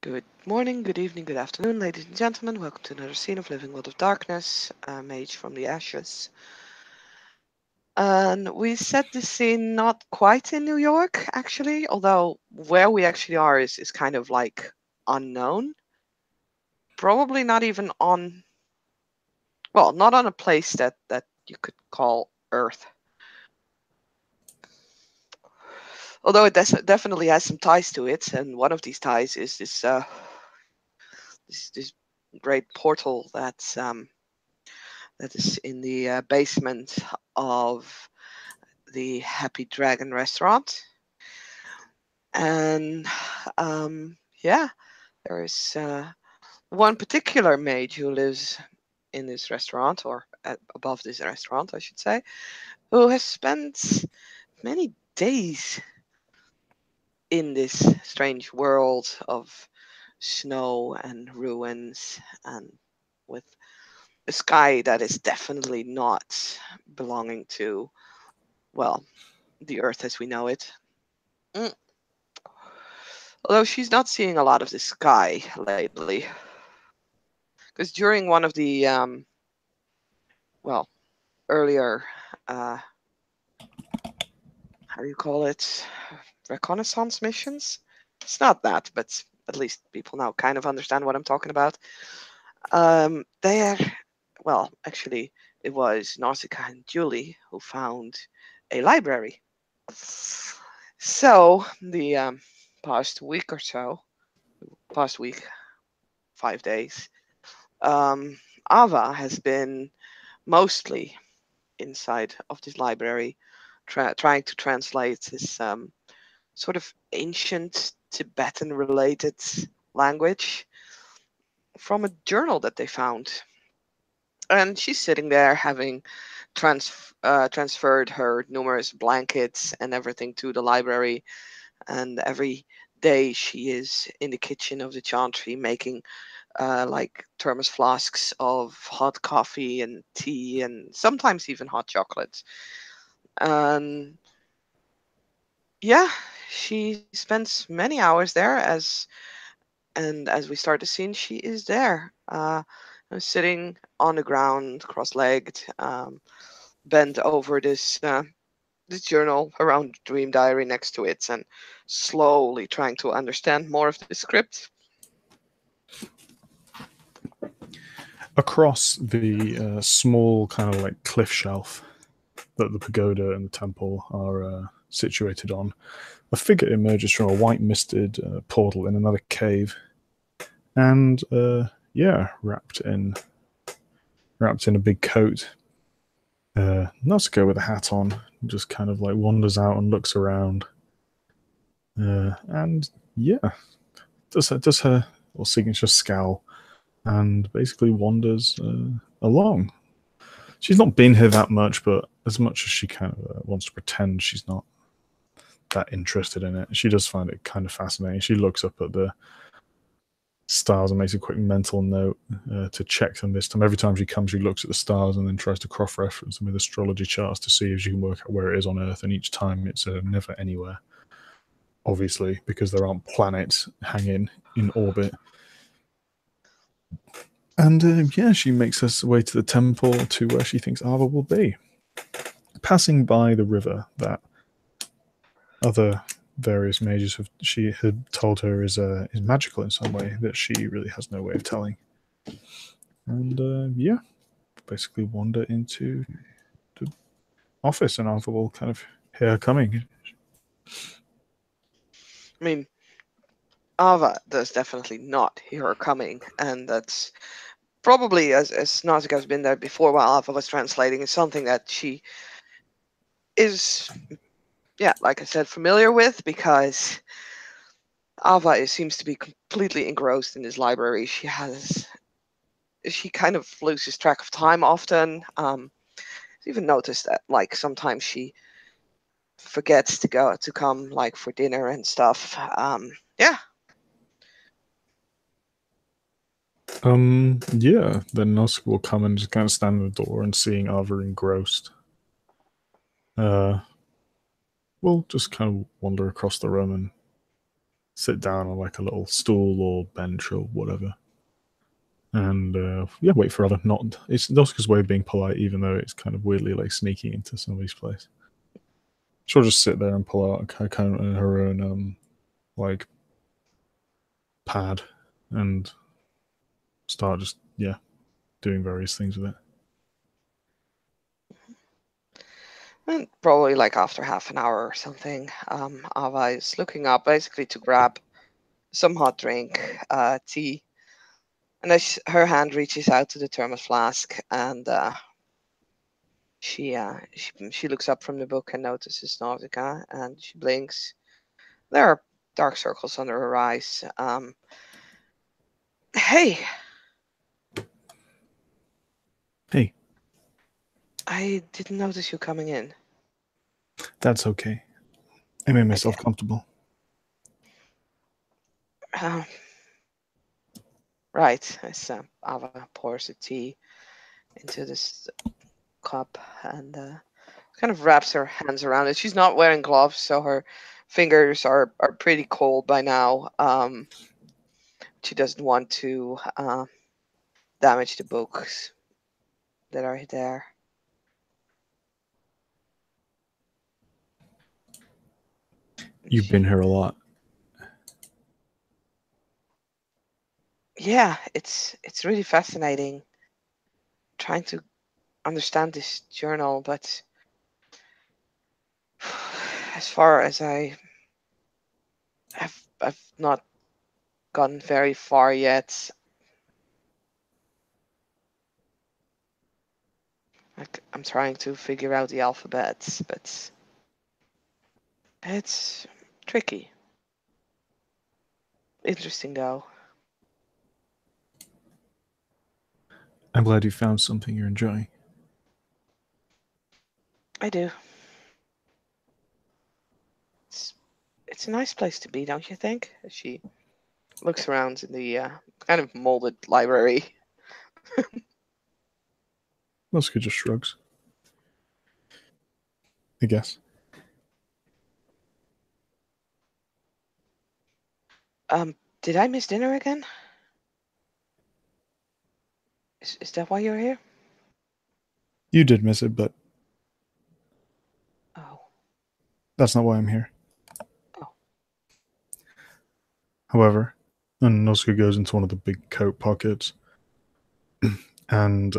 Good morning, good evening, good afternoon, ladies and gentlemen. Welcome to another scene of Living World of Darkness, Mage from the Ashes. And we set this scene not quite in New York, actually, although where we actually are is kind of like unknown. Probably not even on, well, not on a place that you could call Earth. Although it definitely has some ties to it, and one of these ties is this great portal that is in the basement of the Happy Dragon restaurant. And yeah, there is one particular mage who lives in this restaurant, or above this restaurant, I should say, who has spent many days in this strange world of snow and ruins, and with a sky that is definitely not belonging to, well, the Earth as we know it. Mm. Although she's not seeing a lot of the sky lately. Because during one of the, well, earlier, how do you call it? Reconnaissance missions? It's not that, but at least people now kind of understand what I'm talking about. There, well, actually, it was Nausicaa and Julie who found a library. So, the past week or so, past week, 5 days, Ava has been mostly inside of this library, trying to translate this sort of ancient Tibetan-related language from a journal that they found. And she's sitting there having transferred her numerous blankets and everything to the library. And every day she is in the kitchen of the chantry making like thermos flasks of hot coffee and tea and sometimes even hot chocolate. And yeah, she spends many hours there and as we start the scene, she is there, sitting on the ground, cross-legged, bent over this journal, around dream diary next to it, and slowly trying to understand more of the script. Across the small kind of like cliff shelf that the pagoda and the temple are situated on, a figure emerges from a white misted portal in another cave, and yeah, wrapped in a big coat. Nausicaa with a hat on just kind of like wanders out and looks around, and yeah, does her signature scowl and basically wanders along. She's not been here that much, but as much as she kind of wants to pretend she's not that interested in it, she does find it kind of fascinating. She looks up at the stars and makes a quick mental note to check them this time. Every time she comes, she looks at the stars and then tries to cross-reference them with astrology charts to see if she can work out where it is on Earth, and each time it's never anywhere, obviously, because there aren't planets hanging in orbit. And yeah, she makes her way to the temple to where she thinks Ava will be. Passing by the river that other various mages she had told her is magical in some way that she really has no way of telling. And yeah, basically wander into the office, and Ava will kind of hear her coming. I mean, Ava does definitely not hear her coming, and that's probably, as Nausicaa has been there before while Ava was translating, is something that she is, yeah, like I said, familiar with, because Ava seems to be completely engrossed in this library. She kind of loses track of time often. I've even noticed that, like, sometimes she forgets to come, like, for dinner and stuff. Yeah. Yeah, then Nausicaa will come and just kind of stand at the door, and seeing Ava engrossed, we'll just kind of wander across the room and sit down on like a little stool or bench or whatever, and yeah, wait for other not. It's Nausicaa's way of being polite, even though it's kind of weirdly like sneaking into somebody's place. She'll just sit there and pull out kind of her own like pad and start just doing various things with it. And probably like after half an hour or something, Ava is looking up basically to grab some hot drink, tea, and as her hand reaches out to the thermos flask, and she looks up from the book and notices Nausicaa, and she blinks. There are dark circles under her eyes. Hey, Hey, I didn't notice you coming in. that's okay. I made Okay. myself comfortable. Right, as Ava pours the tea into this cup and kind of wraps her hands around it. She's not wearing gloves, so her fingers are pretty cold by now. She doesn't want to damage the books that are there. You've been here a lot. Yeah, it's really fascinating trying to understand this journal, but as far as I've not gotten very far yet. Like, I'm trying to figure out the alphabet, but it's tricky. Interesting though. I'm glad you found something you're enjoying. I do. It's it's a nice place to be, don't you think? As she looks around in the kind of molded library. Nausicaa just shrugs. I guess. Did I miss dinner again? Is that why you're here? You did miss it, but Oh, that's not why I'm here. oh. However, and Nausicaa goes into one of the big coat pockets and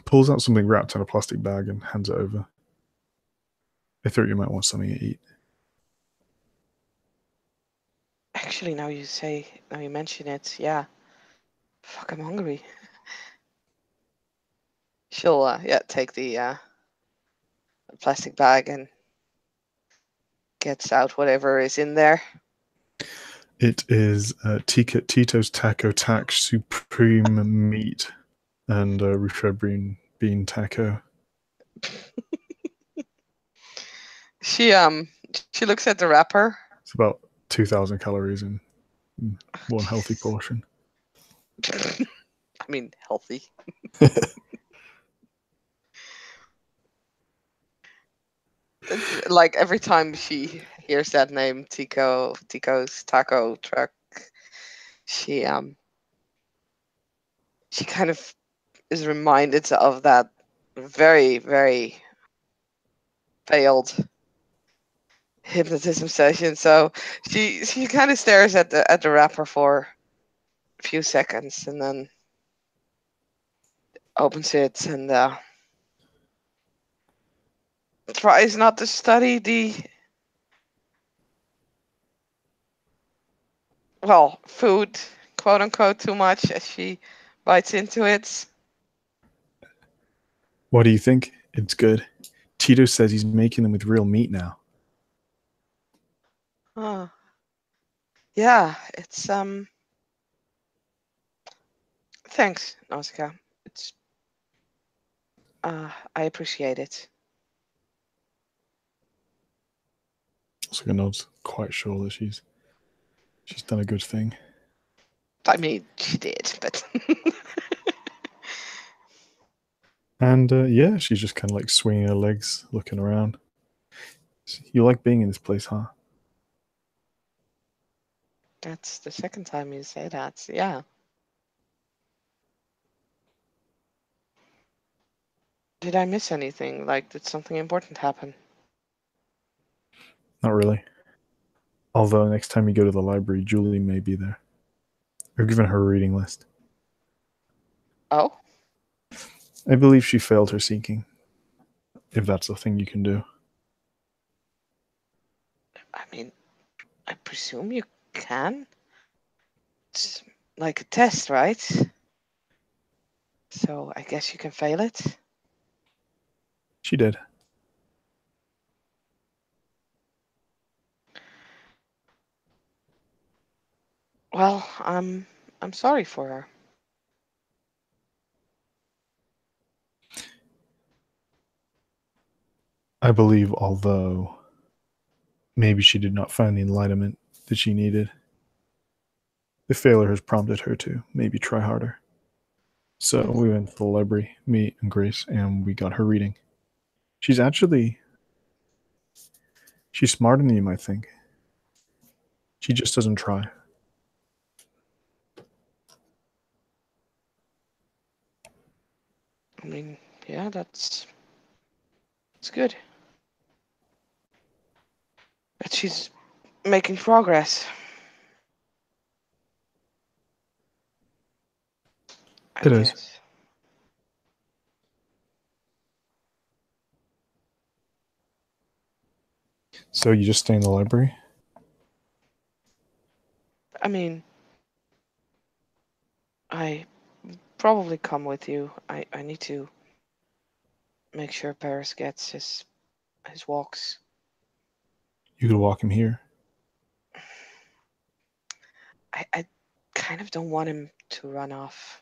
pulls out something wrapped in a plastic bag and hands it over. I thought you might want something to eat. Actually, now you mention it, yeah. Fuck, I'm hungry. She'll take the plastic bag and gets out whatever is in there. It is Tito's Taco Tac Supreme Meat and refried bean taco. She looks at the wrapper. It's about 2,000 calories in one healthy portion. I mean, healthy. Like every time she hears that name, Tico's taco truck, she she kind of is reminded of that very, very failed hypnotism session. So she kind of stares at the wrapper for a few seconds and then opens it and tries not to study the food, quote unquote, too much as she bites into it. What do you think? It's good. Tito says he's making them with real meat now. Oh, yeah, it's thanks, Nausicaa. It's I appreciate it. So nods, quite sure that she's done a good thing. I mean, she did, but And yeah, she's just kind of like swinging her legs, looking around. You like being in this place, huh? That's the second time you say that. Yeah. Did I miss anything? Like, did something important happen? Not really. Although next time you go to the library, Julie may be there. I've given her a reading list. Oh, I believe she failed her seeking, if that's a thing you can do. I mean, I presume you can. It's like a test, right? So I guess you can fail it. She did. Well, I'm sorry for her. I believe, although maybe she did not find the enlightenment that she needed, the failure has prompted her to maybe try harder. So we went to the library, me and Grace, and we got her reading. She's smarter than you might think. She just doesn't try. I mean, yeah, it's good. But she's making progress. I It is. guess. So you just stay in the library? I mean, I probably come with you. I need to make sure Paris gets his walks. You could walk him here. I kind of don't want him to run off.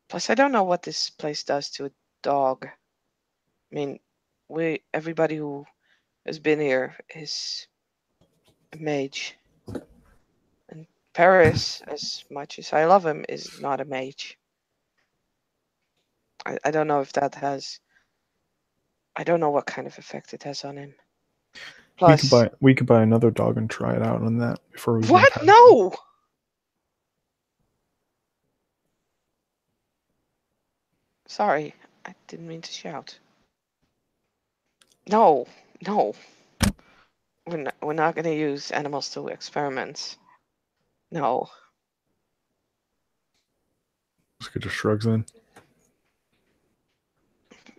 Plus, I don't know what this place does to a dog. I mean, everybody who has been here is a mage. And Paris, as much as I love him, is not a mage. I don't know if that has. I don't know what kind of effect it has on him. Plus, We could buy another dog and try it out on that before we bring what? Paris. No! Sorry, I didn't mean to shout. No, no. We're not going to use animals to experiments. No. Oscar just shrugs then.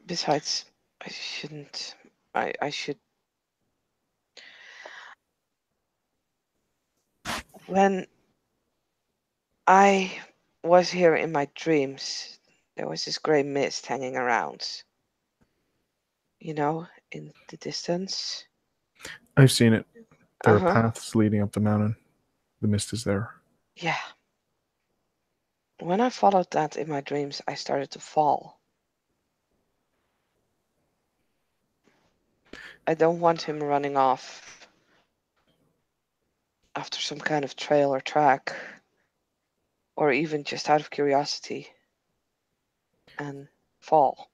Besides, I shouldn't. I should. When I was here in my dreams, there was this grey mist hanging around. You know, in the distance. I've seen it. There are Uh-huh. paths leading up the mountain. The mist is there. Yeah. When I followed that in my dreams, I started to fall. I don't want him running off after some kind of trail or track, or even just out of curiosity and fall.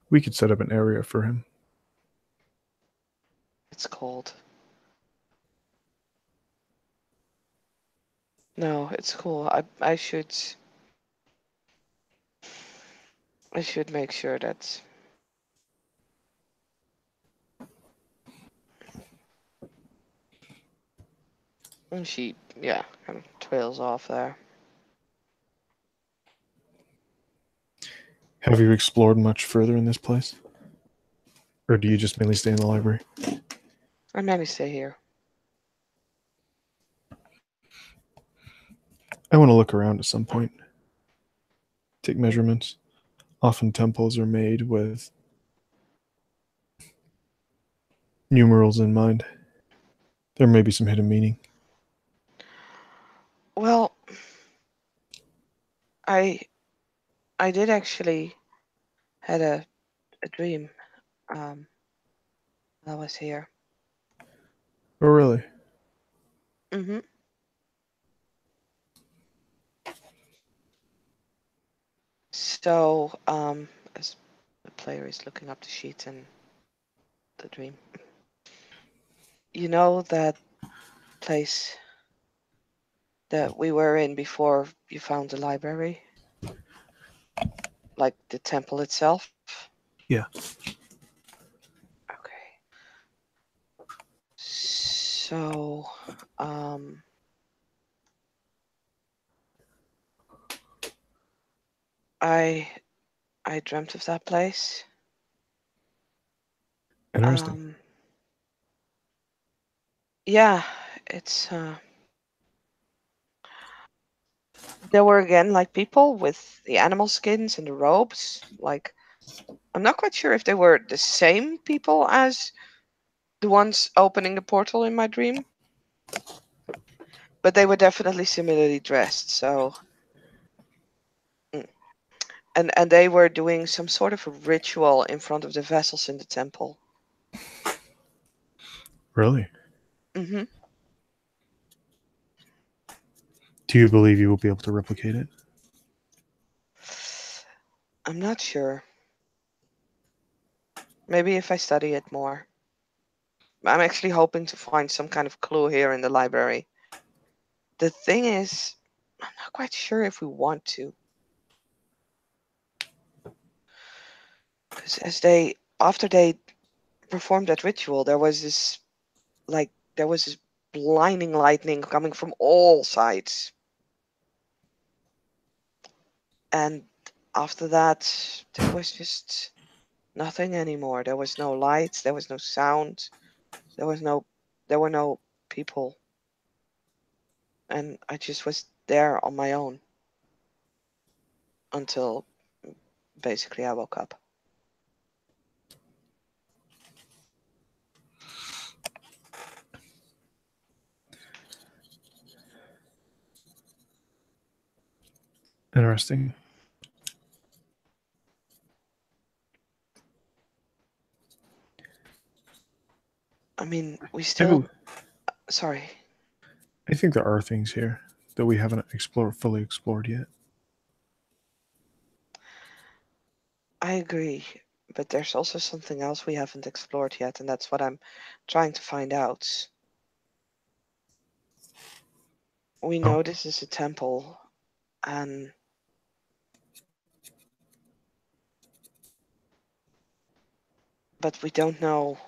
We could set up an area for him. It's cold. No, it's cool. I should make sure that and she yeah, kind of trails off there. Have you explored much further in this place? Or do you just mainly stay in the library? I mainly stay here. I want to look around at some point. Take measurements. Often temples are made with numerals in mind. There may be some hidden meaning. Well, I I did actually had a dream um while I was here. Oh, really? Mm-hmm. So, as the player is looking up the sheet and the dream. You know that place that we were in before you found the library? Like the temple itself? Yeah. Okay. So, um, I I dreamt of that place. Interesting. Um, yeah, it's there were again like people with the animal skins and the robes. Like I'm not quite sure if they were the same people as the ones opening the portal in my dream, but they were definitely similarly dressed. So, mm. and they were doing some sort of a ritual in front of the vessels in the temple. Really? Hmm. Do you believe you will be able to replicate it? I'm not sure. Maybe if I study it more. I'm actually hoping to find some kind of clue here in the library. The thing is, I'm not quite sure if we want to, because after they performed that ritual, there was this blinding lightning coming from all sides, and after that, there was just nothing anymore. There was no lights, there was no sound, there was no, there were no people, and I just was there on my own until basically I woke up. Interesting. I mean, we I, still, bel sorry, I think there are things here that we haven't fully explored yet. I agree, but there's also something else we haven't explored yet, and that's what I'm trying to find out. We Oh, know this is a temple, and but we don't know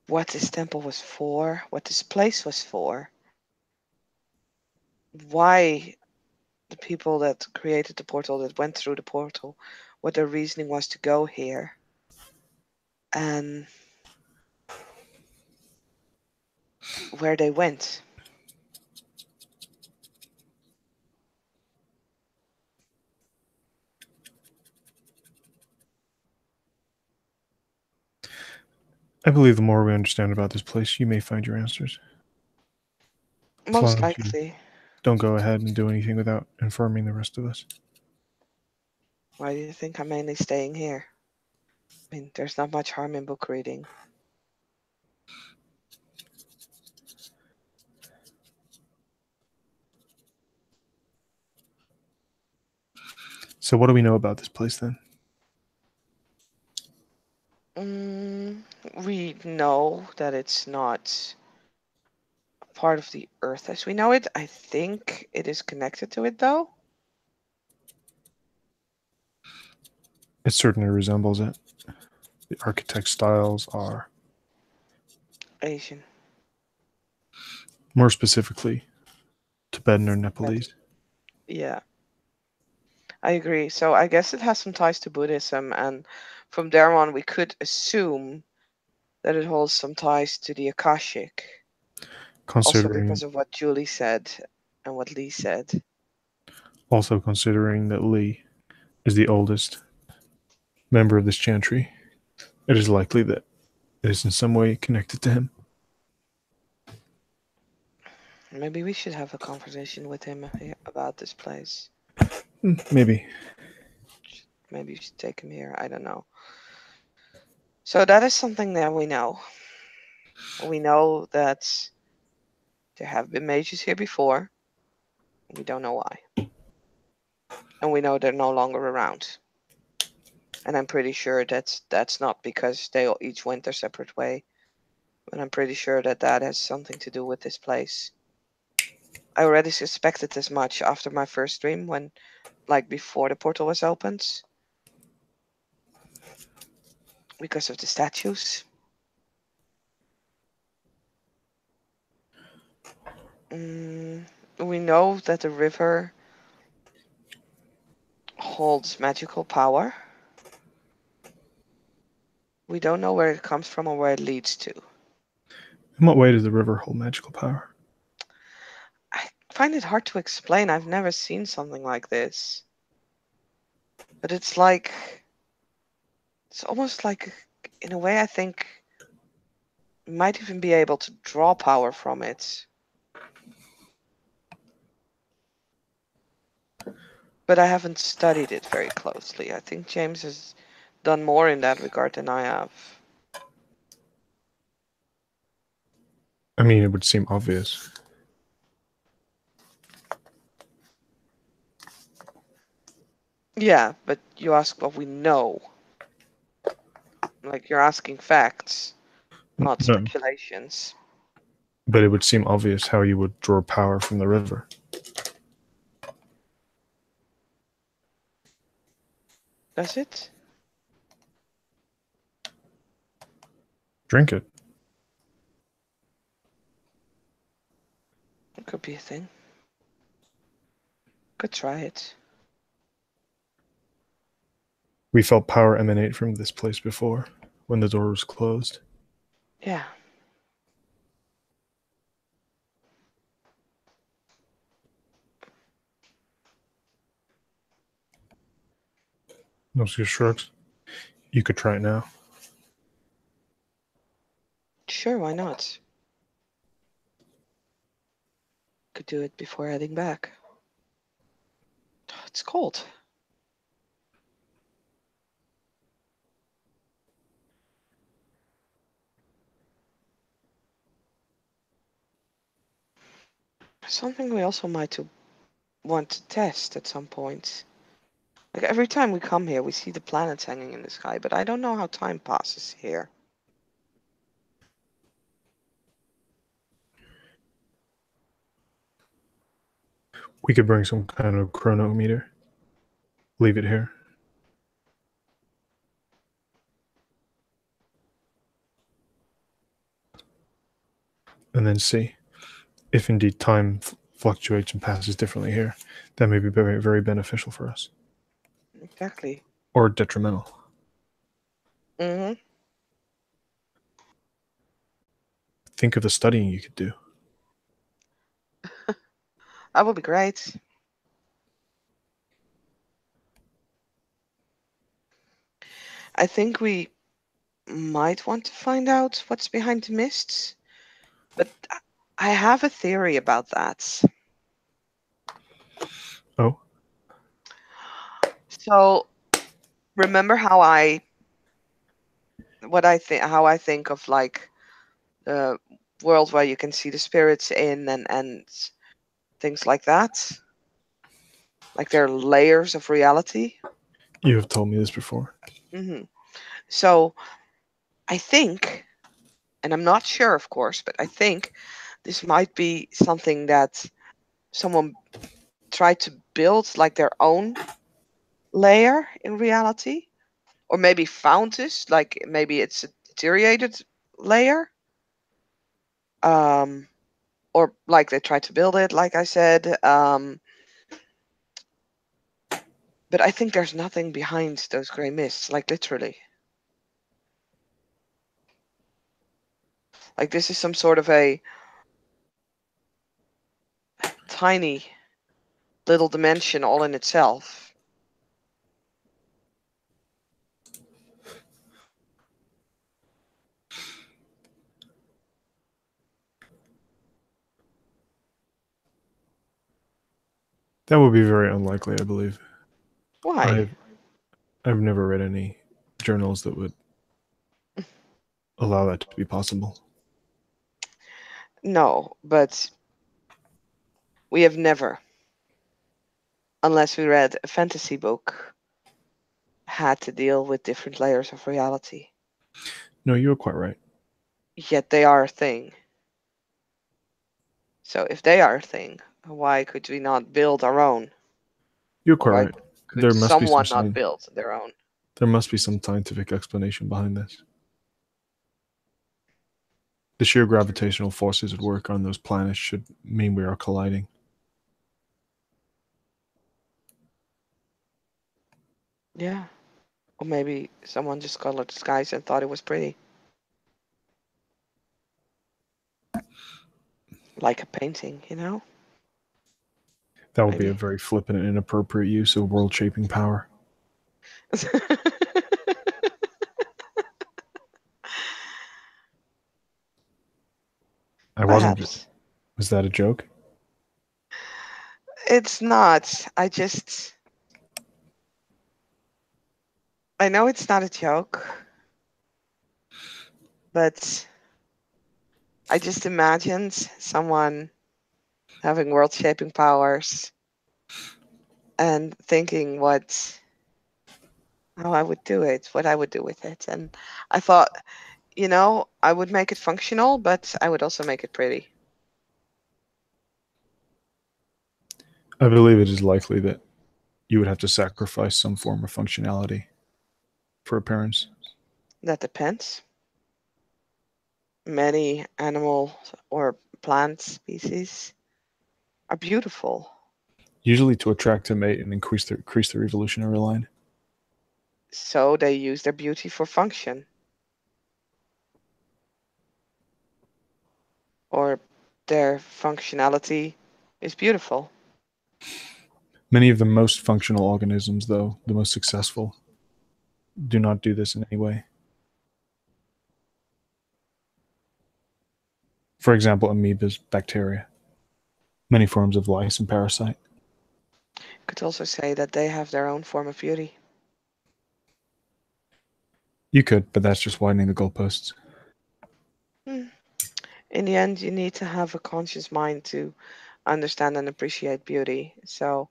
what this temple was for, what this place was for, why the people that created the portal, that went through the portal, what their reasoning was to go here, and where they went. I believe the more we understand about this place, you may find your answers. As Most long as you likely. don't go ahead and do anything without informing the rest of us. Why do you think I'm mainly staying here? I mean, there's not much harm in book reading. So, what do we know about this place then? Mm, we know that it's not part of the Earth as we know it. I think it is connected to it, though. It certainly resembles it. The architect styles are, Asian. more specifically, Tibetan or But Nepalese. yeah, I agree. So I guess it has some ties to Buddhism, and from there on, we could assume that it holds some ties to the Akashic, also Considering because of what Julie said and what Lee said. Also considering that Lee is the oldest member of this chantry, it is likely that it is in some way connected to him. Maybe we should have a conversation with him about this place. Maybe. Maybe we should take him here. I don't know. So that is something that we know. We know that there have been mages here before. We don't know why. And we know they're no longer around. And I'm pretty sure that's not because they all each went their separate way. But I'm pretty sure that has something to do with this place. I already suspected as much after my first stream when, like, before the portal was opened. Because of the statues. We know that the river holds magical power. We don't know where it comes from or where it leads to. In what way does the river hold magical power? I find it hard to explain. I've never seen something like this. But it's almost like, in a way, I think you might even be able to draw power from it. But I haven't studied it very closely. I think James has done more in that regard than I have. I mean, it would seem obvious. Yeah, but you ask what we know. Like, you're asking facts, not No, speculations. but it would seem obvious how you would draw power from the river. Does it? Drink it. It could be a thing. Could try it. We felt power emanate from this place before, when the door was closed. Yeah. Nausicaa shrugs. You could try it now. Sure, why not? Could do it before heading back. It's cold. Something we also might want to test at some point. Like, every time we come here, we see the planets hanging in the sky, but I don't know how time passes here. We could bring some kind of chronometer. Leave it here. And then see if indeed time fluctuates and passes differently here. That may be very, very beneficial for us. Exactly. Or detrimental. Mm-hmm. Think of the studying you could do. That would be great. I think we might want to find out what's behind the mists, but I have a theory about that. Oh? So, remember how how I think of, like, the world where you can see the spirits in and things like that? Like, they're layers of reality. You have told me this before. Mm-hmm. So, I think, and I'm not sure, of course, but I think this might be something that someone tried to build, like, their own layer in reality, or maybe found this, like, maybe it's a deteriorated layer, or like they tried to build it, like I said, but I think there's nothing behind those gray mists, like, literally. Like, this is some sort of a tiny little dimension all in itself. That would be very unlikely, I believe. Why? I've never read any journals that would allow that to be possible. No, but we have never, unless we read a fantasy book, had to deal with different layers of reality. No, you were quite right. Yet they are a thing. So if they are a thing, why could we not build our own? You're Or quite why right. could There must be some someone not sign. build their own? There must be some scientific explanation behind this. The sheer gravitational forces at work on those planets should mean we are colliding. Yeah. Or maybe someone just colored the skies and thought it was pretty. Like a painting, you know? That would be a Maybe. very flippant and inappropriate use of world shaping power. I wasn't. Perhaps. Was that a joke? It's not. I know it's not a joke, but I just imagined someone having world shaping powers and thinking how I would do it, what I would do with it. And I thought, I would make it functional, but I would also make it pretty. I believe it is likely that you would have to sacrifice some form of functionality for appearance. That depends. Many animal or plant species are beautiful. Usually to attract a mate and increase their evolutionary line. So they use their beauty for function. Or their functionality is beautiful. Many of the most functional organisms, though, the most successful, do not do this in any way. For example, amoebas, bacteria, many forms of lice and parasite. Could also say that they have their own form of beauty. You could, but that's just widening the goalposts. Hmm. In the end, you need to have a conscious mind to understand and appreciate beauty. So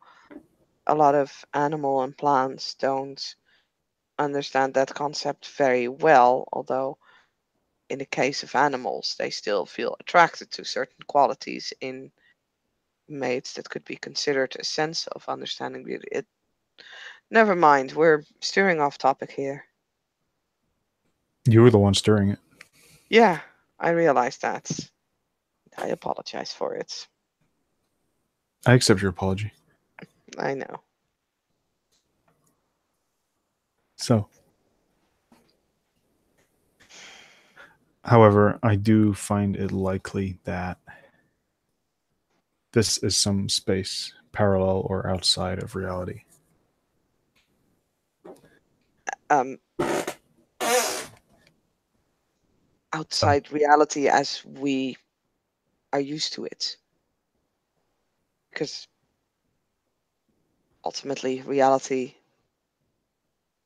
a lot of animal and plants don't understand that concept very well, although in the case of animals, they still feel attracted to certain qualities in mates that could be considered a sense of understanding beauty. Never mind, we're steering off topic here. You were the one stirring it. Yeah, I realize that. I apologize for it. I accept your apology. I know. So, however, I do find it likely that this is some space parallel or outside of reality. Um, So, outside reality as we are used to it. Because ultimately, reality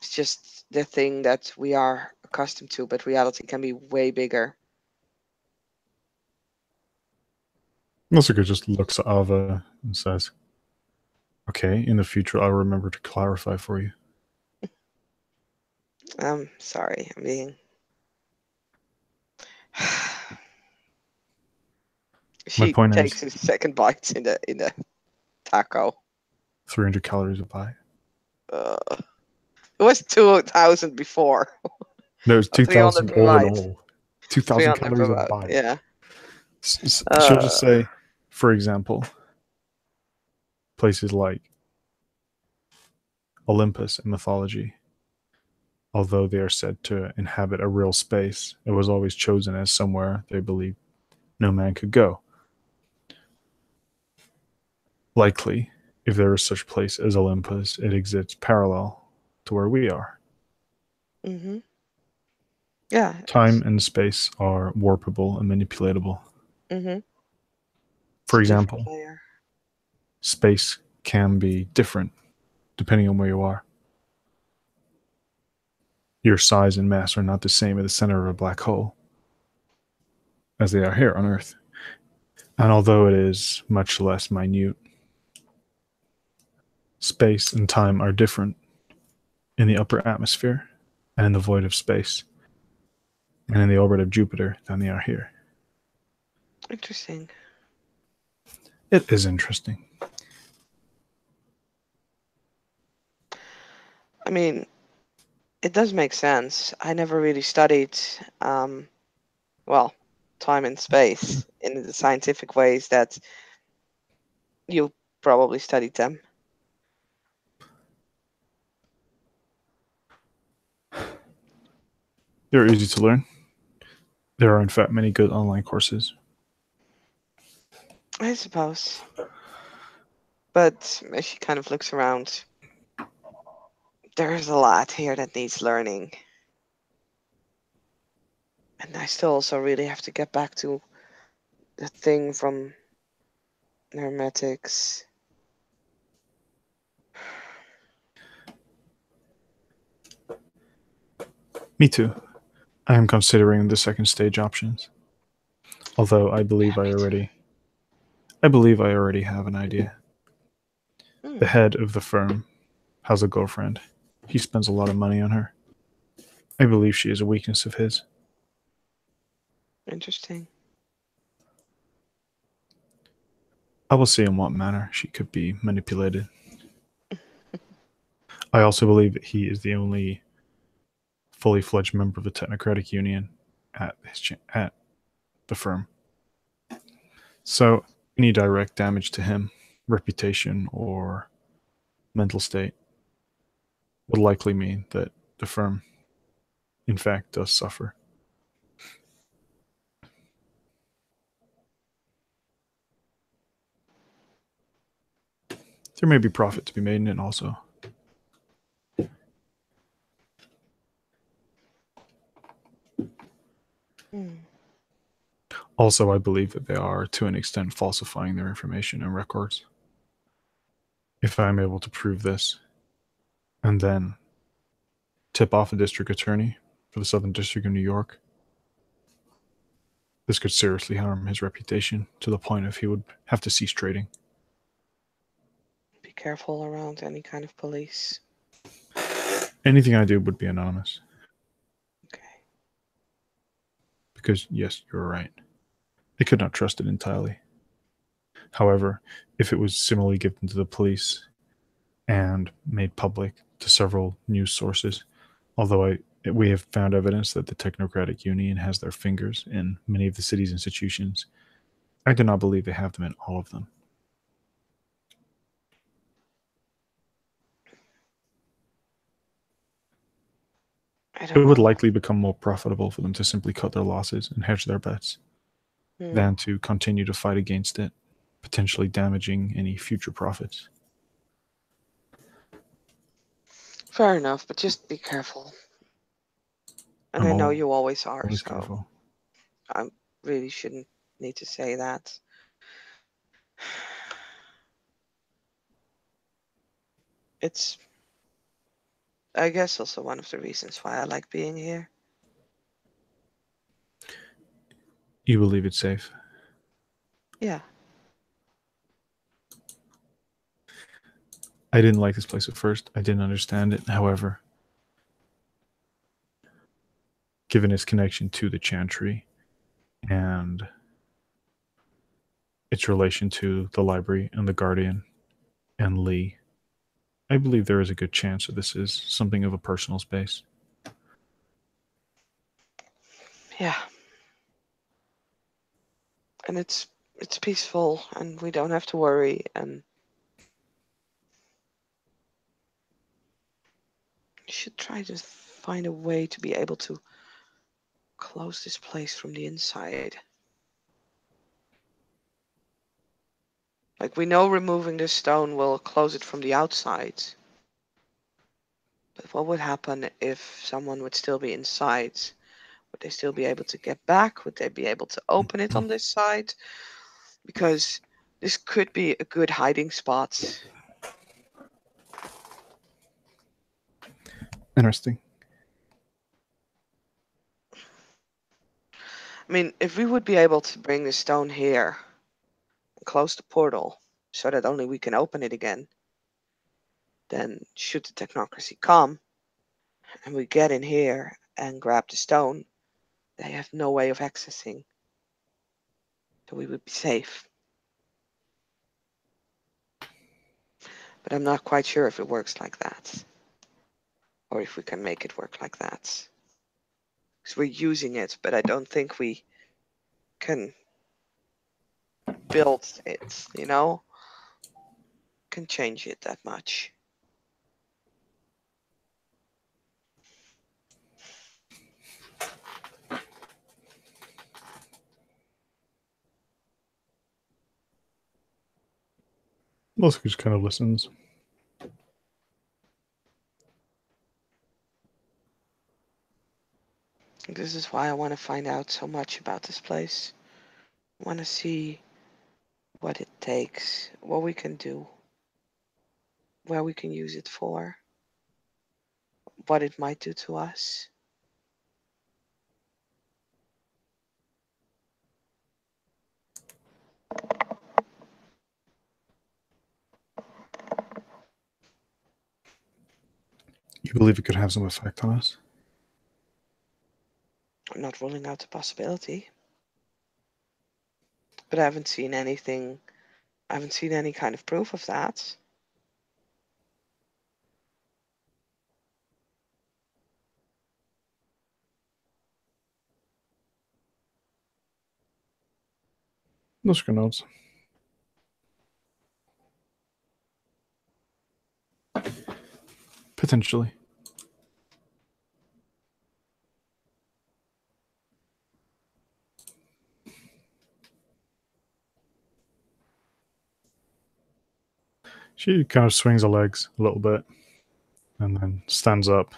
is just the thing that we are accustomed to, but reality can be way bigger. Nausicaa just looks at Ava and says, "Okay, in the future, I'll remember to clarify for you." I'm sorry, I'm being. My She point is takes his second bites in the taco. 300 calories a bite. It was 2,000 before. No, it's 300 2,000 per all in bite. all. 2,000 300 calories per a bite. bite. Yeah. She'll just Uh, say, for example, places like Olympus in mythology, although they are said to inhabit a real space, it was always chosen as somewhere they believed no man could go. Likely, if there is such place as Olympus, it exists parallel to where we are. mhm. Yeah, Time and space are warpable and manipulatable. mhm. It's For a different example, layer. space can be different depending on where you are. Your size and mass are not the same at the center of a black hole as they are here on Earth. And although it is much less minute, space and time are different. in the upper atmosphere, and in the void of space, and in the orbit of Jupiter than they are here. Interesting. It is interesting. I mean, it does make sense. I never really studied, well, time and space in the scientific ways that you probably studied them. They're easy to learn. There are, in fact, many good online courses. I suppose. But as she kind of looks around, there's a lot here that needs learning. And I still also really have to get back to the thing from hermetics. Me too. I am considering the second stage options. Although I believe Yeah, I me too. already have an idea. The Hmm, head of the firm has a girlfriend. He spends a lot of money on her. I believe she is a weakness of his. interesting. I will see in what manner she could be manipulated. I also believe that he is the only fully fledged member of the Technocratic Union at the firm. So any direct damage to him, reputation or mental state, would likely mean that the firm, in fact, does suffer. There may be profit to be made in it also. Hmm. Also, I believe that they are, to an extent, falsifying their information and records. If I am able to prove this, and then tip off a district attorney for the Southern District of New York, this could seriously harm his reputation to the point of he would have to cease trading. Be careful around any kind of police. Anything I do would be anonymous. Okay. Because, yes, you're right. They could not trust it entirely. However, if it was similarly given to the police and made public to several news sources, although we have found evidence that the Technocratic Union has their fingers in many of the city's institutions, I do not believe they have them in all of them. I It don't would know. likely become more profitable for them to simply cut their losses and hedge their bets Hmm. than to continue to fight against it, potentially damaging any future profits. Fair enough, but just be careful. And I'm I know you always are, always so careful. I really shouldn't need to say that. It's, I guess, also one of the reasons why I like being here. You believe it's safe? Yeah. I didn't like this place at first. I didn't understand it. However, given its connection to the Chantry and its relation to the library and the Guardian and Lee, I believe there is a good chance that this is something of a personal space. Yeah. And it's peaceful and we don't have to worry and you should try to find a way to be able to close this place from the inside. Like we know removing this stone will close it from the outside. But what would happen if someone would still be inside? Would they still be able to get back? Would they be able to open it on this side? Because this could be a good hiding spot. Interesting. I mean, if we would be able to bring the stone here and close the portal so that only we can open it again, then should the technocracy come, and we get in here and grab the stone, they have no way of accessing. So we would be safe. But I'm not quite sure if it works like that. Or if we can make it work like that. Because we're using it, but I don't think we can build it, Can change it that much. Nausicaa just kind of listens. This is why I want to find out so much about this place. I want to see what it takes, what we can do, where we can use it for, what it might do to us. You believe it could have some effect on us? I'm not ruling out the possibility. But I haven't seen anything, I haven't seen any kind of proof of that. Nausicaa nods. Potentially. She kind of swings her legs a little bit and then stands up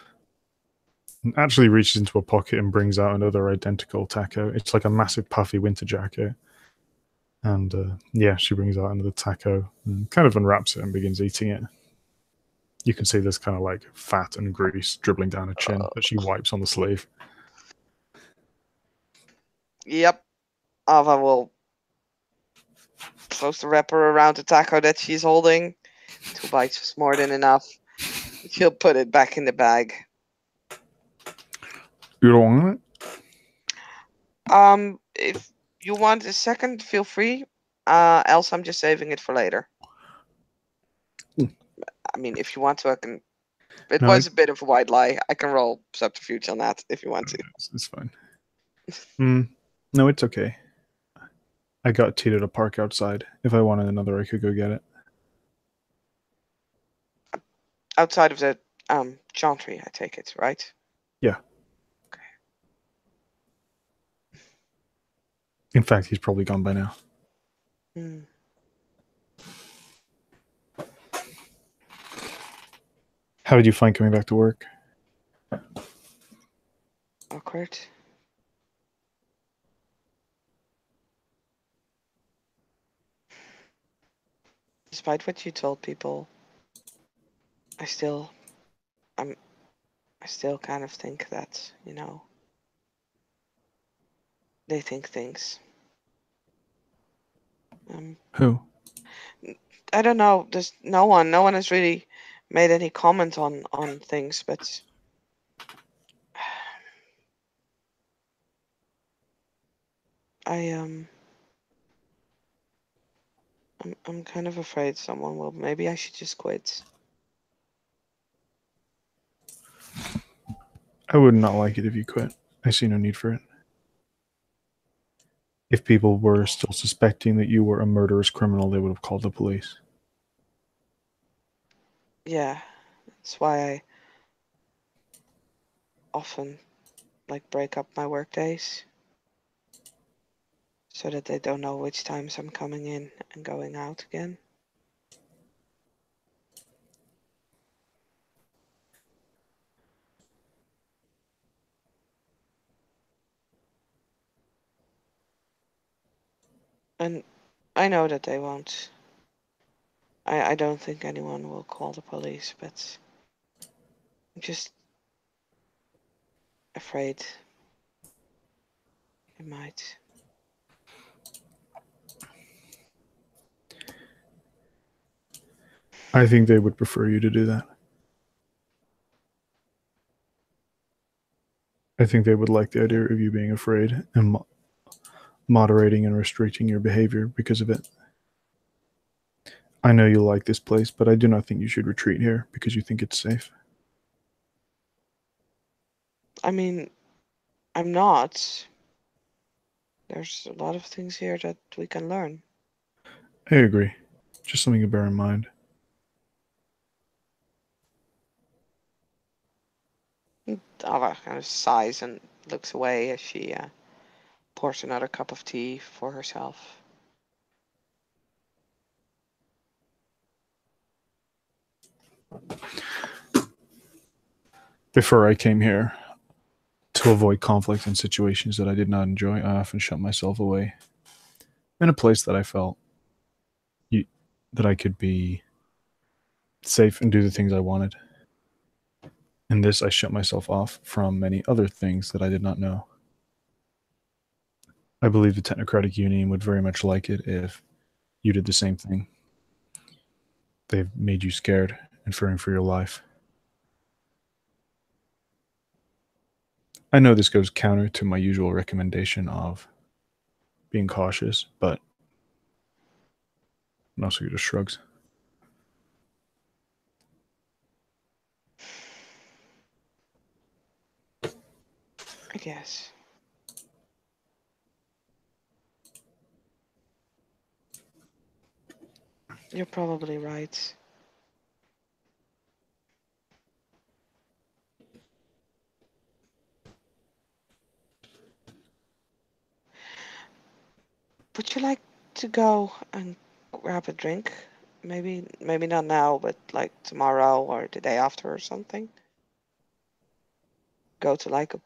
and actually reaches into a pocket and brings out another identical taco. It's like a massive puffy winter jacket. And yeah, she brings out another taco and kind of unwraps it and begins eating it. You can see there's kind of like fat and grease dribbling down her chin that she wipes on the sleeve. Yep. Ava will close the wrapper around the taco that she's holding. 2 bites was more than enough. She'll put it back in the bag. You don't want it? If you want a second, feel free. Else I'm just saving it for later. I mean, if you want to, I can. It No, was a bit of a white lie. I can roll subterfuge on that if you want to. it's fine. No, it's okay. I got tea at a park outside. If I wanted another, I could go get it. Outside of the chantry, I take it, right? Yeah. Okay. In fact, he's probably gone by now. Hmm. How did you find coming back to work? Awkward. Despite what you told people, I still kind of think that, they think things. Who? I don't know. There's no one has really made any comment on things, but I'm kind of afraid someone will. Maybe I should just quit. I would not like it if you quit. I see no need for it. If people were still suspecting that you were a murderous criminal, they would have called the police. Yeah, that's why I often break up my work days so that they don't know which times I'm coming in and going out again. And I know that they won't. I don't think anyone will call the police, but I'm just afraid it might. I think they would prefer you to do that. I think they would like the idea of you being afraid and moderating and restricting your behavior because of it. I know you like this place, but I do not think you should retreat here because you think it's safe. I mean, I'm not. There's a lot of things here that we can learn. I agree. Just something to bear in mind. Ava kind of sighs and looks away as she pours another cup of tea for herself. Before I came here, to avoid conflict and situations that I did not enjoy, I often shut myself away in a place that I felt that I could be safe and do the things I wanted. In this, I shut myself off from many other things that I did not know. I believe the Technocratic Union would very much like it if you did the same thing. They've made you scared and fearing for your life. I know this goes counter to my usual recommendation of being cautious, but Nausicaa just shrugs. I guess. You're probably right. Would you like to go and grab a drink? Maybe not now, but like tomorrow or the day after or something. Go to like a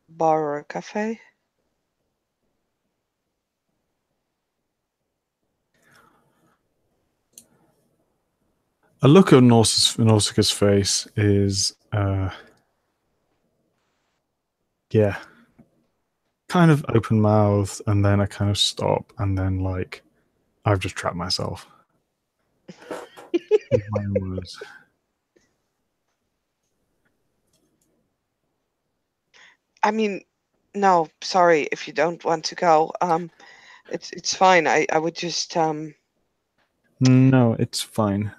bar or a cafe. A look at Nausicaa's face is, yeah, kind of open mouthed, and then I kind of stop, and then like I've just trapped myself. With my own words. I mean, no, sorry if you don't want to go. It's fine. I would just No, it's fine.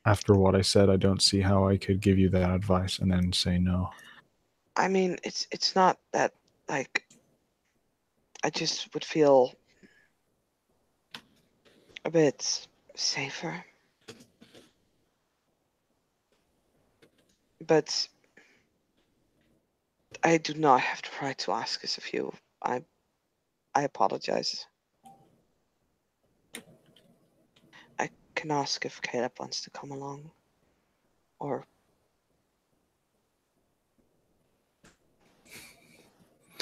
After what I said, I don't see how I could give you that advice and then say no. I mean, it's not that like I just would feel a bit safer. But I do not have the right to ask this of you. I apologize. I can ask if Caleb wants to come along or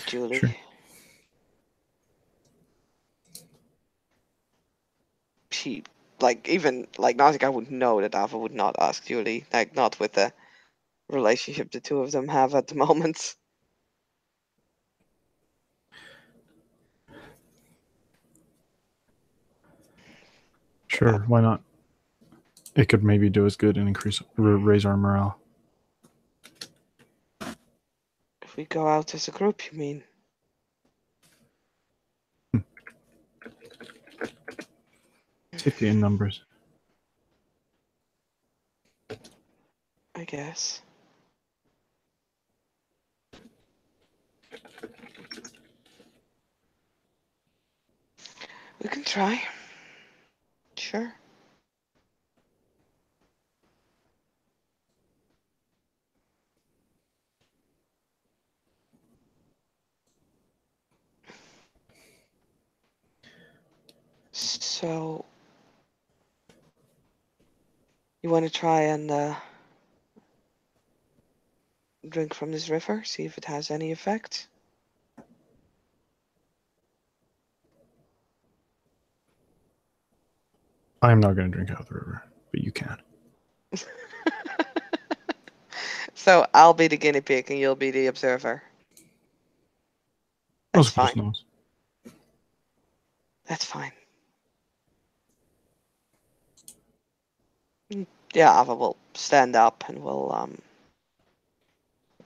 Julie. Sure. She like even like Nausicaa would know that Ava would not ask Julie, like not with the relationship the two of them have at the moment. Uh, Sure, why not? It could maybe do us good and raise our morale. if we go out as a group, you mean? 50 in numbers. I guess. We can try. Sure. So you want to try and drink from this river, see if it has any effect? I'm not going to drink out of the river, but you can. So I'll be the guinea pig and you'll be the observer. That's Nausicaa just fine. knows. That's fine. Yeah, Ava will stand up and will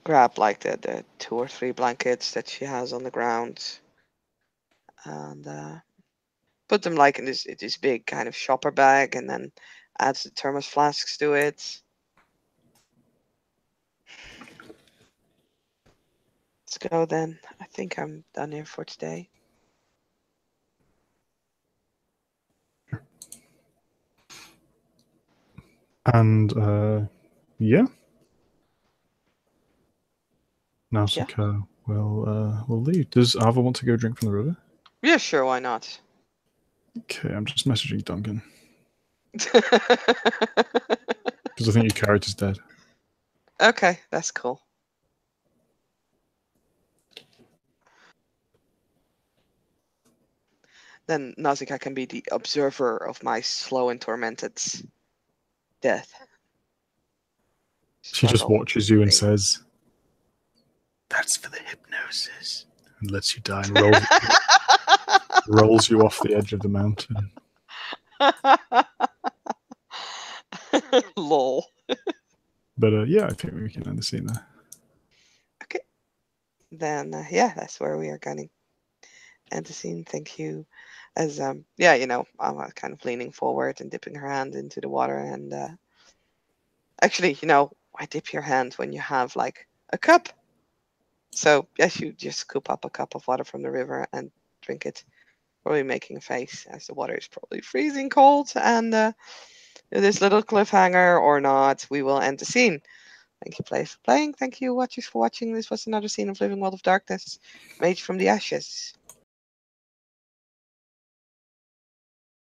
grab like the 2 or 3 blankets that she has on the ground and put them like in this big kind of shopper bag, and then adds the thermos flasks to it. Let's go then. I think I'm done here for today. And yeah, Yeah. Nausicaa will leave. Does Ava want to go drink from the river? Yeah, sure, why not? Okay, I'm just messaging Duncan because I think your character's dead. Okay, that's cool. Then Nausicaa can be the observer of my slow and tormented death. She just Struggle. watches you and says, "That's for the hypnosis," and lets you die and rolls you off the edge of the mountain. Lol. But yeah, I think we can end the scene there. Okay. Then yeah, that's where we are going to end the scene. Thank you. As yeah, I'm kind of leaning forward and dipping her hand into the water, and actually, why dip your hand when you have like a cup? So yes, you just scoop up a cup of water from the river and drink it, probably making a face as the water is probably freezing cold. And this little cliffhanger or not, we will end the scene. Thank you, players, for playing. Thank you, watchers, for watching. This was another scene of Living World of Darkness, Mage from the Ashes.